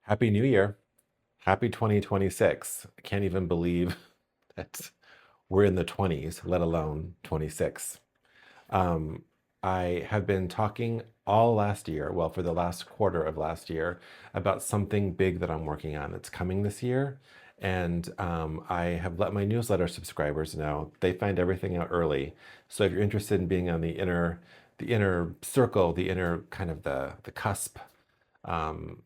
Happy New Year. Happy 2026. I can't even believe that we're in the 20s, let alone 26. Um, I have been talking all last year, well, for the last quarter of last year, about something big that I'm working on. It's coming this year. And I have let my newsletter subscribers know they find everything out early. So if you're interested in being on the inner circle, the inner kind of the cusp, um,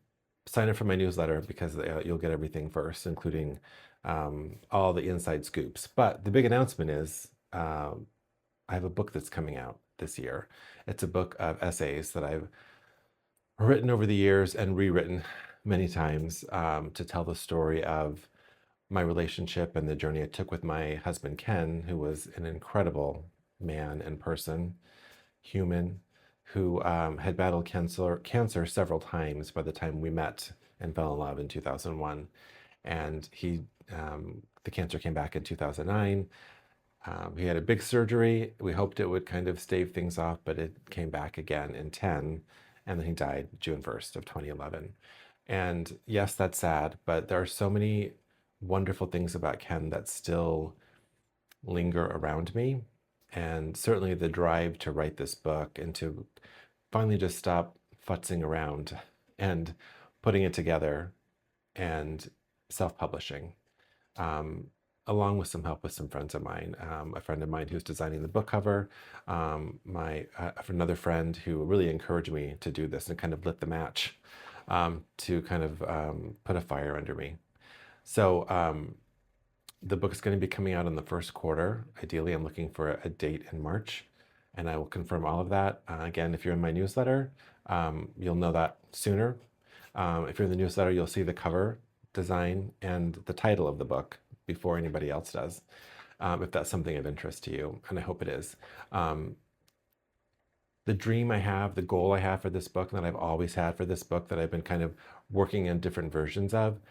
sign up for my newsletter because you'll get everything first, including all the inside scoops. But the big announcement is I have a book that's coming out this year. It's a book of essays that I've written over the years and rewritten many times to tell the story of my relationship and the journey I took with my husband, Ken, who was an incredible man and person, human, who had battled cancer several times by the time we met and fell in love in 2001. And the cancer came back in 2009. He had a big surgery. We hoped it would kind of stave things off, but it came back again in 10, and then he died June 1st of 2011. And yes, that's sad, but there are so many wonderful things about Ken that still linger around me. And certainly the drive to write this book and to finally just stop futzing around and putting it together and self-publishing, um, along with some help with some friends of mine. A friend of mine who's designing the book cover, another friend who really encouraged me to do this and kind of lit the match to kind of put a fire under me. So the book is going to be coming out in the first quarter. Ideally, I'm looking for a date in March, and I will confirm all of that. Again, if you're in my newsletter, you'll know that sooner. If you're in the newsletter, you'll see the cover design and the title of the book before anybody else does, if that's something of interest to you, and I hope it is. The dream I have, the goal I have for this book, that I've always had for this book, that I've been kind of working in different versions of,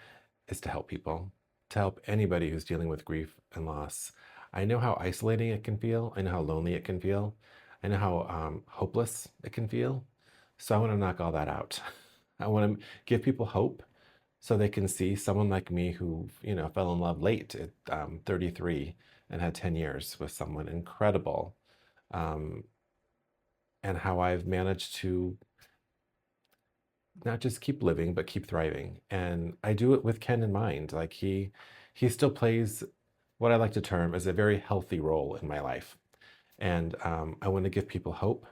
is to help people, to help anybody who's dealing with grief and loss. I know how isolating it can feel. I know how lonely it can feel. I know how hopeless it can feel. So I want to knock all that out. I want to give people hope so they can see someone like me who, fell in love late at 33 and had 10 years with someone incredible, um, and how I've managed to not just keep living, but keep thriving. And I do it with Ken in mind. Like he still plays what I like to term as a very healthy role in my life. And I want to give people hope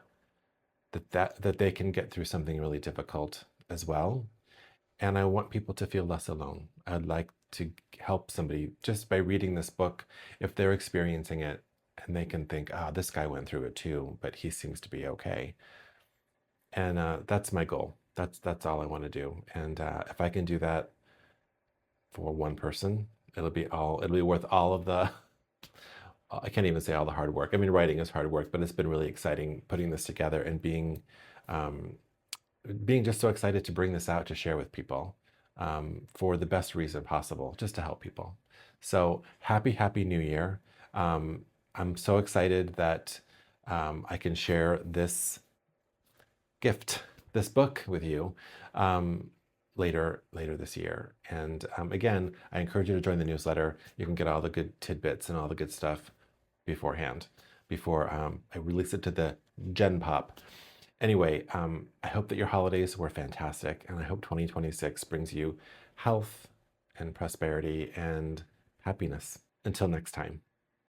that they can get through something really difficult as well. And I want people to feel less alone. I'd like to help somebody just by reading this book, if they're experiencing it and they can think, this guy went through it too, but he seems to be okay. And that's my goal. That's all I want to do. And if I can do that for one person, it'll be worth all of the, I can't even say all the hard work. I mean, writing is hard work, but it's been really exciting putting this together and being just so excited to bring this out to share with people, for the best reason possible, just to help people. So happy New Year. I'm so excited that I can share this gift, this book with you later this year. And again, I encourage you to join the newsletter. You can get all the good tidbits and all the good stuff beforehand, before I release it to the Gen Pop. Anyway, I hope that your holidays were fantastic, and I hope 2026 brings you health and prosperity and happiness. Until next time.